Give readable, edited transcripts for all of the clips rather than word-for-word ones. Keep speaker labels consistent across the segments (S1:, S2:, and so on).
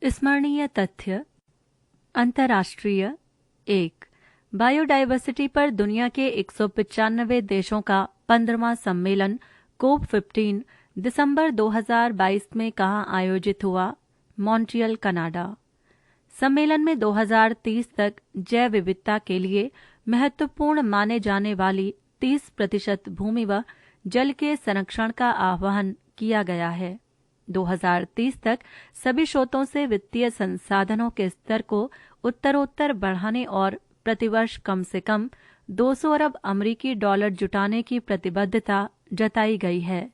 S1: स्मरणीय तथ्य। अंतर्राष्ट्रीय 1। बायोडायवर्सिटी पर दुनिया के 195 देशों का 15वां सम्मेलन COP15 दिसंबर 2022 में कहाँ आयोजित हुआ? Montreal, Canada. सम्मेलन में 2030 तक जैव विविधता के लिए महत्वपूर्ण माने जाने वाली 30% भूमि व जल के संरक्षण का आह्वान किया गया है। 2030 तक सभी स्रोतों से वित्तीय संसाधनों के स्तर को उत्तरोत्तर बढ़ाने और प्रतिवर्ष कम से कम 200 अरब अमेरिकी डॉलर जुटाने की प्रतिबद्धता जताई गई है।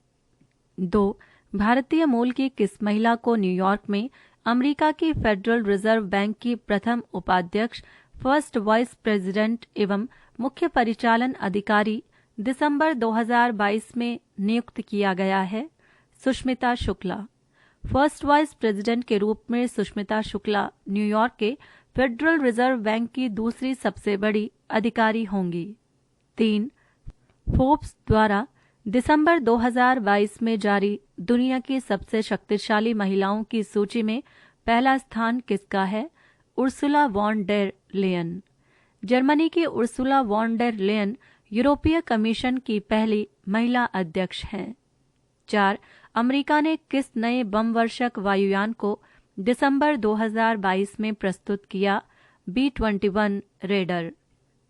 S1: 2। भारतीय मूल की किस महिला को न्यूयॉर्क में अमेरिका की फेडरल रिजर्व बैंक की प्रथम उपाध्यक्ष, फर्स्ट वाइस प्रेसिडेंट एवं मुख्य परिचालन अधिकारी दिसंबर 2022 में नियुक्त किया गया है? Sushmita Shukla. First vice president के रूप में सुष्मिता शुक्ला न्यूयॉर्क के फेडरल रिजर्व बैंक की दूसरी सबसे बड़ी अधिकारी होंगी। 3। फोर्ब्स द्वारा दिसंबर 2022 में जारी दुनिया की सबसे शक्तिशाली महिलाओं की सूची में पहला स्थान किसका है? Ursula von der Leyen. Germany की उर्सुला वॉन डेर लेयन यूरोपीय कमीशन की पहली महिला अध्यक्ष हैं। 4। अमेरिका ने किस नए बम वर्षक वायुयान को दिसंबर 2022 में प्रस्तुत किया? B-21 raider.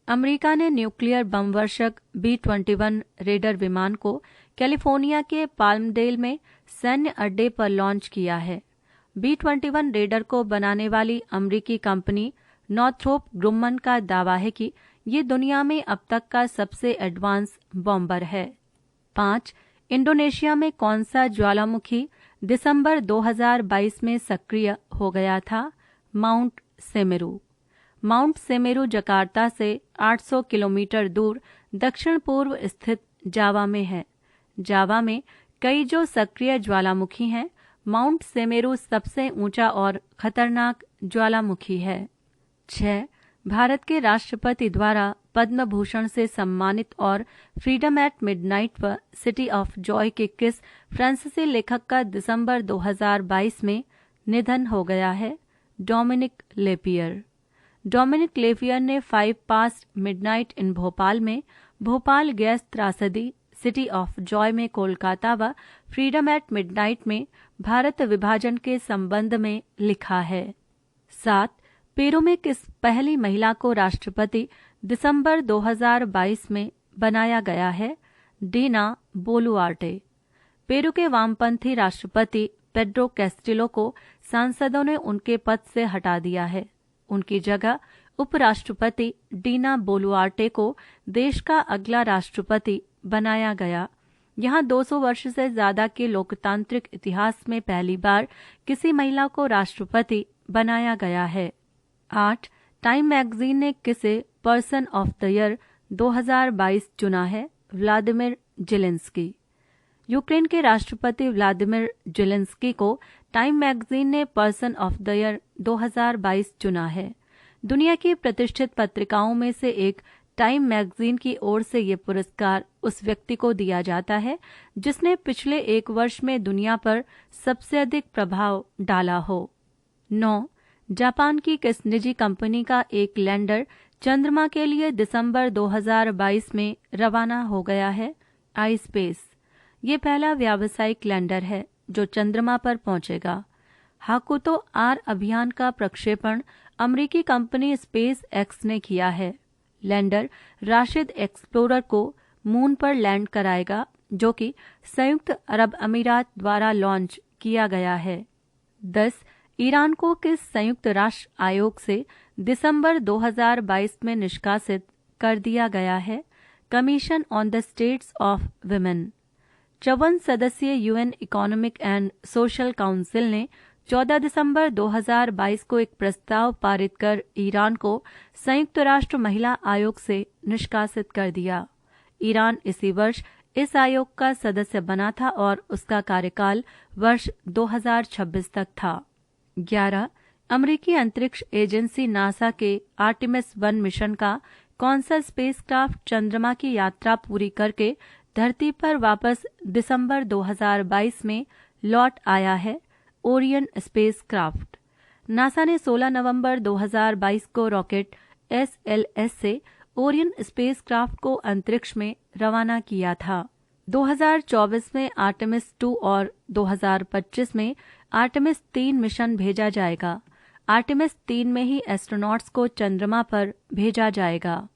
S1: अमेरिका ने न्यूक्लियर बम वर्षक B-21 रेडर विमान को कैलिफोर्निया के पाल्मडेल में सैन्य अड्डे पर लॉन्च किया है। B-21 रेडर को बनाने वाली अमेरिकी कंपनी नॉर्थरोप ग्रुमन का दावा है कि ये दुनिया में अब तक का सबसे एडवांस बॉम्बर है। 5। इंडोनेशिया में कौन सा ज्वालामुखी दिसंबर 2022 में सक्रिय हो गया था? Mount Semeru. Mount Semeru Jakarta से 800 किलोमीटर दूर दक्षिण पूर्व स्थित जावा में है। जावा में कई जो सक्रिय ज्वालामुखी हैं, माउंट सेमेरू सबसे ऊंचा और खतरनाक ज्वालामुखी है। 6। भारत के राष्ट्रपति द्वारा पद्म भूषण से सम्मानित और फ्रीडम एट मिडनाइट व सिटी ऑफ जॉय के किस फ्रांसीसी लेखक का दिसंबर 2022 में निधन हो गया है? Dominic Lapierre. डोमिनिक लेपियर ने 5 पास्ट मिडनाइट इन भोपाल में, भोपाल गैस त्रासदी, सिटी ऑफ जॉय में कोलकाता व फ्रीडम एट मिडनाइट में भारत विभाजन के संबंध में लिखा है। 7। पेरू में किस पहली महिला को राष्ट्रपति दिसंबर 2022 में बनाया गया है? डीना बोलुआर्टे। पेरू के वामपंथी राष्ट्रपति पेड्रो कैस्टिलो को सांसदों ने उनके पद से हटा दिया है। उनकी जगह उपराष्ट्रपति डीना बोलुआर्टे को देश का अगला राष्ट्रपति बनाया गया। यहाँ 200 वर्ष से ज्यादा के लोकतांत्रिक इतिहास में पहली बार किसी महिला को राष्ट्रपति बनाया गया है। 8। टाइम मैगजीन ने किसे पर्सन ऑफ द ईयर 2022 चुना है? Vladimir Zelensky. यूक्रेन के राष्ट्रपति व्लादिमीर जेलेंस्की को टाइम मैगजीन ने पर्सन ऑफ द ईयर 2022 चुना है। दुनिया की प्रतिष्ठित पत्रिकाओं में से एक टाइम मैगजीन की ओर से ये पुरस्कार उस व्यक्ति को दिया जाता है जिसने पिछले 1 वर्ष में दुनिया पर सबसे अधिक प्रभाव डाला हो। 9। जापान की किस निजी कंपनी का एक लैंडर चंद्रमा के लिए दिसंबर 2022 में रवाना हो गया है? आईस्पेस। ये पहला व्यावसायिक लैंडर है जो चंद्रमा पर पहुंचेगा। हाकुतो आर अभियान का प्रक्षेपण अमेरिकी कंपनी स्पेस एक्स ने किया है। लैंडर राशिद एक्सप्लोरर को मून पर लैंड कराएगा, जो कि संयुक्त अरब अमीरात द्वारा लॉन्च किया गया है। 10। ईरान को किस संयुक्त राष्ट्र आयोग से दिसंबर 2022 में निष्कासित कर दिया गया है? Commission on the states of women. 54 सदस्यीय UN economic and social council ने 14 दिसंबर 2022 को एक प्रस्ताव पारित कर ईरान को संयुक्त राष्ट्र महिला आयोग से निष्कासित कर दिया। ईरान इसी वर्ष इस आयोग का सदस्य बना था और उसका कार्यकाल वर्ष 2026 तक था। 11। अमेरिकी अंतरिक्ष एजेंसी नासा के आर्टेमिस 1 मिशन का कौन सा स्पेसक्राफ्ट चंद्रमा की यात्रा पूरी करके धरती पर वापस दिसंबर 2022 में लौट आया है? Orion spacecraft. नासा ने 16 नवंबर 2022 को रॉकेट SLS से ओरियन स्पेसक्राफ्ट को अंतरिक्ष में रवाना किया था। 2024 में आर्टेमिस 2 और 2025 में आर्टेमिस 3 मिशन भेजा जाएगा। आर्टेमिस 3 में ही एस्ट्रोनॉट्स को चंद्रमा पर भेजा जाएगा।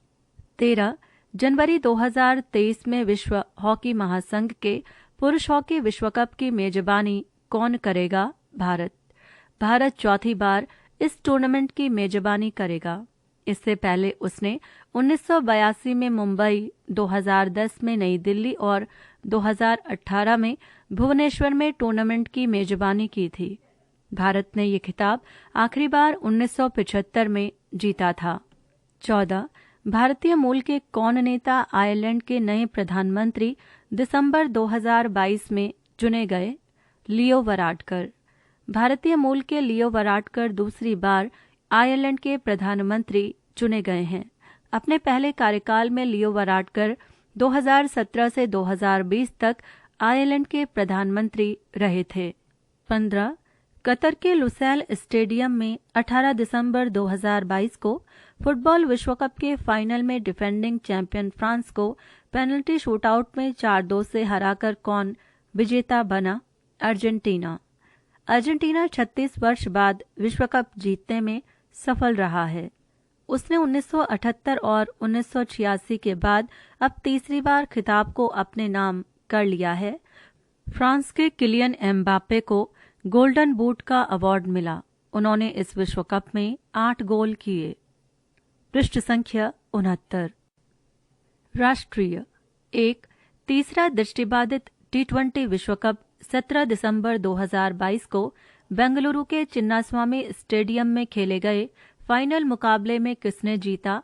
S1: 13 जनवरी 2023 में विश्व हॉकी महासंघ के पुरुष हॉकी विश्व कप की मेजबानी कौन करेगा? भारत चौथी बार इस टूर्नामेंट की मेजबानी करेगा। इससे पहले उसने 1982 में मुंबई, 2010 में नई दिल्ली और 2018 में भुवनेश्वर में टूर्नामेंट की मेजबानी की थी। भारत ने ये खिताब आखिरी बार 1975 में जीता था। 14 भारतीय मूल के कौन नेता आयरलैंड के नए प्रधानमंत्री दिसंबर 2022 में चुने गए? लियो वराडकर। भारतीय मूल के लियो वराडकर दूसरी बार आयरलैंड के प्रधानमंत्री चुने गए हैं। अपने पहले कार्यकाल में लियो वराडकर 2017 से 2020 तक आयरलैंड के प्रधानमंत्री रहे थे। 15 कतर के लुसैल स्टेडियम में 18 दिसंबर 2022 को फुटबॉल विश्व कप के फाइनल में डिफेंडिंग चैंपियन फ्रांस को पेनल्टी शूटआउट में 4-2 से हराकर कौन विजेता बना? अर्जेंटीना। अर्जेंटीना 36 वर्ष बाद विश्व कप जीतने में सफल रहा है। उसने 1978 और 1986 के बाद अब तीसरी बार खिताब को अपने नाम कर लिया है। फ्रांस के किलियन एम्बाप्पे को गोल्डन बूट का अवार्ड मिला। उन्होंने इस विश्व कप में 8 गोल किए। पृष्ठ संख्या 69। राष्ट्रीय। 1 तीसरा दृष्टिबाधित T20 विश्व कप 17 दिसंबर 2022 को बेंगलुरु के चिन्नास्वामी स्टेडियम में खेले गए फाइनल मुकाबले में किसने जीता?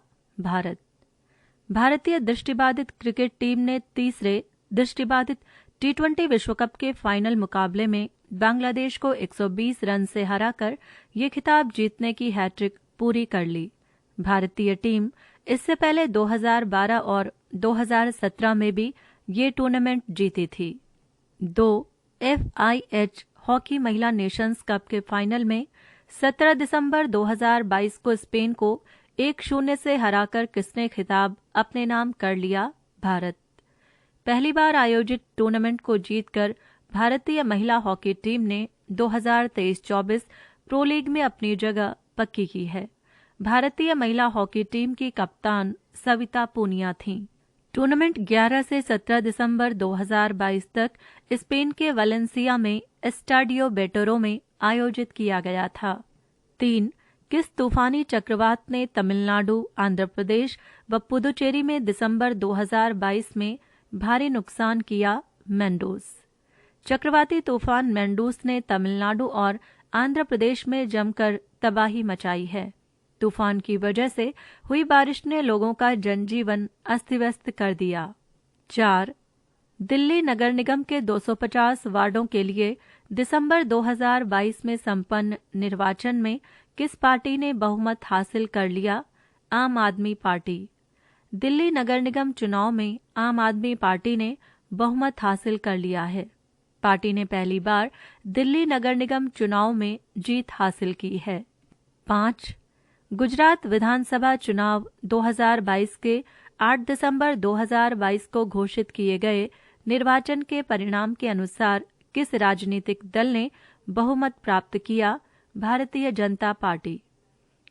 S1: भारतीय दृष्टिबाधित क्रिकेट टीम ने तीसरे दृष्टिबाधित T20 विश्व कप के फाइनल मुकाबले में बांग्लादेश को 120 रन से हराकर ये खिताब जीतने की हैट्रिक पूरी कर ली। भारतीय टीम इससे पहले 2012 और 2017 में भी ये टूर्नामेंट जीती थी। 2 FIH हॉकी महिला नेशंस कप के फाइनल में 17 दिसंबर 2022 को स्पेन को 1-0 से हराकर किसने खिताब अपने नाम कर लिया? भारत। पहली बार आयोजित टूर्नामेंट को जीतकर भारतीय महिला हॉकी टीम ने 2023-24 प्रो लीग में अपनी जगह पक्की की है। भारतीय महिला हॉकी टीम की कप्तान सविता पूनिया थीं। टूर्नामेंट 11 से 17 दिसंबर 2022 तक स्पेन के वलेंसिया में एस्टाडियो बेटोरो में आयोजित किया गया था। 3 किस तूफानी चक्रवात ने तमिलनाडु, आंध्र प्रदेश व पुदुचेरी में दिसंबर 2022 में भारी नुकसान किया? मैंडूस। चक्रवाती तूफान मैंडूस ने तमिलनाडु और आंध्र प्रदेश में जमकर तबाही मचाई है। तूफान की वजह से हुई बारिश ने लोगों का जनजीवन अस्त-व्यस्त कर दिया। 4 दिल्ली नगर निगम के 250 वार्डों के लिए दिसंबर 2022 में संपन्न निर्वाचन में किस पार्टी ने बहुमत हासिल कर लिया? आम आदमी पार्टी। दिल्ली नगर निगम चुनाव में आम आदमी पार्टी ने बहुमत हासिल कर लिया है। पार्टी ने पहली बार दिल्ली नगर निगम चुनाव में जीत हासिल की है। 5 गुजरात विधानसभा चुनाव 2022 के 8 दिसंबर 2022 को घोषित किए गए निर्वाचन के परिणाम के अनुसार किस राजनीतिक दल ने बहुमत प्राप्त किया? भारतीय जनता पार्टी।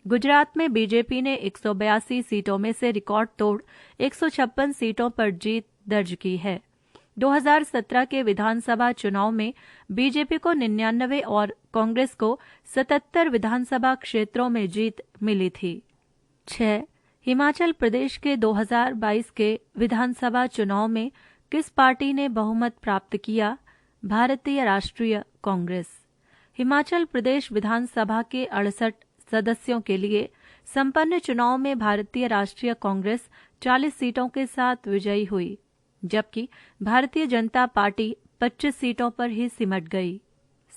S1: गुजरात में बीजेपी ने 182 सीटों में से रिकॉर्ड तोड़ 156 सीटों पर जीत दर्ज की है। 2017 के विधानसभा चुनाव में बीजेपी को 99 और कांग्रेस को 77 विधानसभा क्षेत्रों में जीत मिली थी। 6 हिमाचल प्रदेश के 2022 के विधानसभा चुनाव में किस पार्टी ने बहुमत प्राप्त किया? भारतीय राष्ट्रीय कांग्रेस। हिमाचल प्रदेश विधानसभा के 68 सदस्यों के लिए संपन्न चुनाव में भारतीय राष्ट्रीय कांग्रेस 40 सीटों के साथ विजयी हुई, जबकि भारतीय जनता पार्टी 25 सीटों पर ही सिमट गई।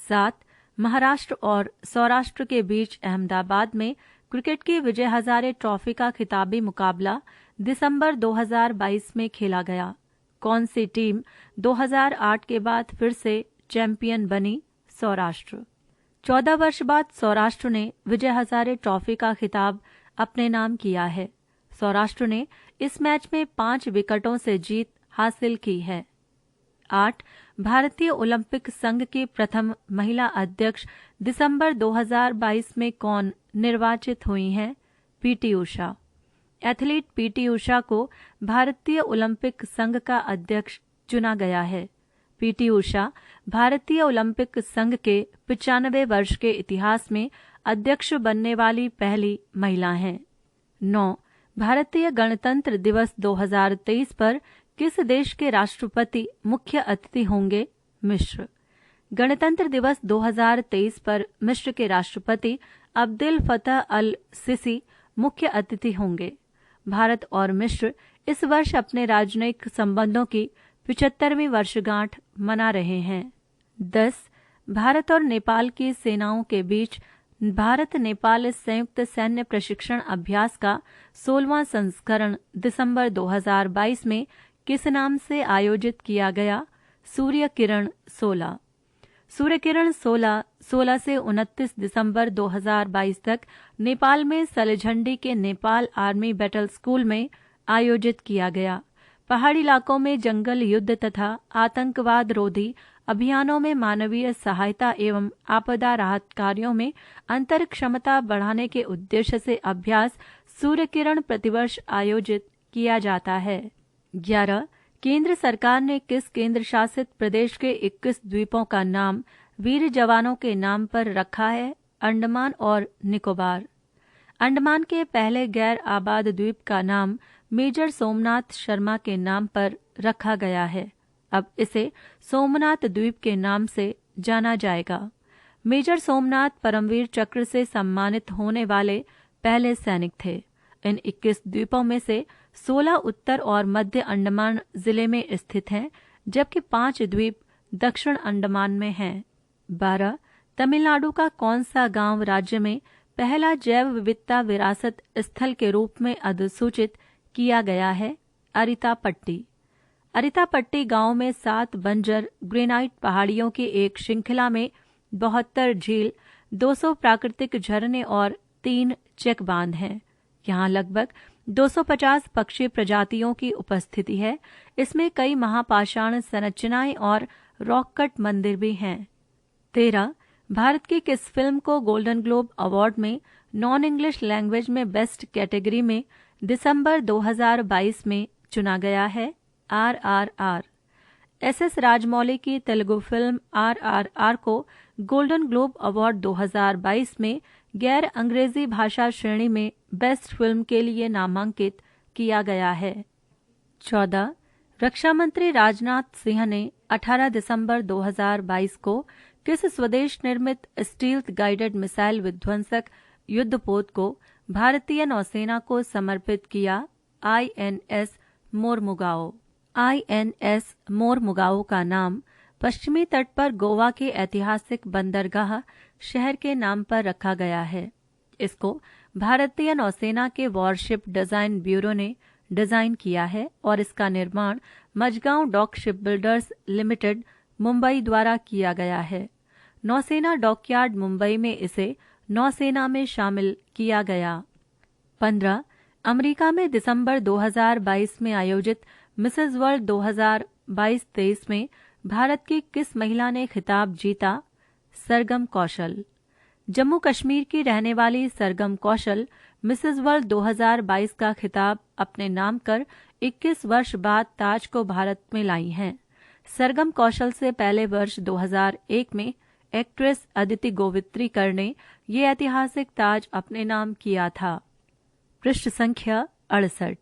S1: 7 महाराष्ट्र और सौराष्ट्र के बीच अहमदाबाद में क्रिकेट की विजय हजारे ट्रॉफी का खिताबी मुकाबला दिसंबर 2022 में खेला गया। कौन सी टीम 2008 के बाद फिर से चैंपियन बनी? सौराष्ट्र। 14 वर्ष बाद सौराष्ट्र ने विजय हजारे ट्रॉफी का खिताब अपने नाम किया है। सौराष्ट्र ने इस मैच में 5 विकेटों से जीत हासिल की है। 8. भारतीय ओलंपिक संघ की प्रथम महिला अध्यक्ष दिसंबर 2022 में कौन निर्वाचित हुई हैं? PT Usha. Athlete PT Usha को भारतीय ओलंपिक संघ का अध्यक्ष चुना गया है। पीटी उषा भारतीय ओलंपिक संघ के 95 वर्ष के इतिहास में अध्यक्ष बनने वाली पहली महिला हैं। 9. भारतीय गणतंत्र दिवस 2023 पर किस देश के राष्ट्रपति मुख्य अतिथि होंगे? मिस्र। गणतंत्र दिवस 2023 पर मिस्र के राष्ट्रपति अब्देल फतह अल सिसी मुख्य अतिथि होंगे। भारत और मिस्र इस वर्ष अपने राजनयिक संबंधों की 75वीं वर्षगांठ मना रहे हैं। 10. भारत और नेपाल की सेनाओं के बीच भारत नेपाल संयुक्त सैन्य प्रशिक्षण अभ्यास का 16वां संस्करण दिसंबर 2022 में किस नाम से आयोजित किया गया? सूर्य किरण 16। सूर्य किरण 16 से 29 दिसंबर 2022 तक नेपाल में सलझंडी के नेपाल आर्मी बैटल स्कूल में आयोजित किया गया। पहाड़ी इलाकों में जंगल युद्ध तथा आतंकवाद रोधी अभियानों में मानवीय सहायता एवं आपदा राहत कार्यों में अंतर क्षमता बढ़ाने के उद्देश्य से अभ्यास सूर्य किरण प्रतिवर्ष आयोजित किया जाता है। 11. केंद्र सरकार ने किस केंद्र शासित प्रदेश के 21 द्वीपों का नाम वीर जवानों के नाम पर रखा है? अंडमान और निकोबार। अंडमान के पहले गैर आबाद द्वीप का नाम मेजर सोमनाथ शर्मा के नाम पर रखा गया है। अब इसे सोमनाथ द्वीप के नाम से जाना जाएगा। मेजर सोमनाथ परमवीर चक्र से सम्मानित होने वाले पहले सैनिक थे। इन 21 द्वीपों में से 16 उत्तर और मध्य अंडमान जिले में स्थित हैं, जबकि 5 द्वीप दक्षिण अंडमान में हैं। 12. तमिलनाडु का कौन सा गांव राज्य में पहला जैव विविधता विरासत स्थल के रूप में अधिसूचित किया गया है? अरितापट्टी। अरितापट्टी गांव में 7 बंजर ग्रेनाइट पहाड़ियों की एक श्रृंखला में 72 झील, 200 प्राकृतिक झरने और 3 चेक बांध हैं। यहाँ लगभग 250 पक्षी प्रजातियों की उपस्थिति है। इसमें कई महापाषाण संरचनाएं और रॉक कट मंदिर भी हैं। 13. भारत की किस फिल्म को गोल्डन ग्लोब अवार्ड में नॉन इंग्लिश लैंग्वेज में बेस्ट कैटेगरी में दिसंबर 2022 में चुना गया है? RRR। SS राजमौली की तेलुगु फिल्म RRR को गोल्डन ग्लोब अवार्ड 2022 में गैर अंग्रेजी भाषा श्रेणी में बेस्ट फिल्म के लिए नामांकित किया गया है। 14. रक्षा मंत्री राजनाथ सिंह ने 18 दिसंबर 2022 को किस स्वदेश निर्मित स्टील्थ गाइडेड मिसाइल विध्वंसक युद्धपोत को भारतीय नौसेना को समर्पित किया? INS मोरमुगाओ। INS मोरमुगाओ का नाम पश्चिमी तट पर गोवा के ऐतिहासिक बंदरगाह शहर के नाम पर रखा गया है। इसको भारतीय नौसेना के वॉरशिप डिजाइन ब्यूरो ने डिजाइन किया है और इसका निर्माण Mazagon dock shipbuilders limited Mumbai द्वारा किया गया है। नौसेना डॉकयार्ड मुंबई में इसे नौसेना में शामिल किया गया। 15. अमेरिका में दिसंबर 2022 में आयोजित मिसेज वर्ल्ड 2022-23 में भारत की किस महिला ने खिताब जीता? सरगम कौशल। जम्मू कश्मीर की रहने वाली सरगम कौशल मिसेज वर्ल्ड 2022 का खिताब अपने नाम कर 21 वर्ष बाद ताज को भारत में लाई हैं। सरगम कौशल से पहले वर्ष 2001 में एक्ट्रेस अदिति गोवित्रीकर ने ये ऐतिहासिक ताज अपने नाम किया था। पृष्ठ संख्या 68।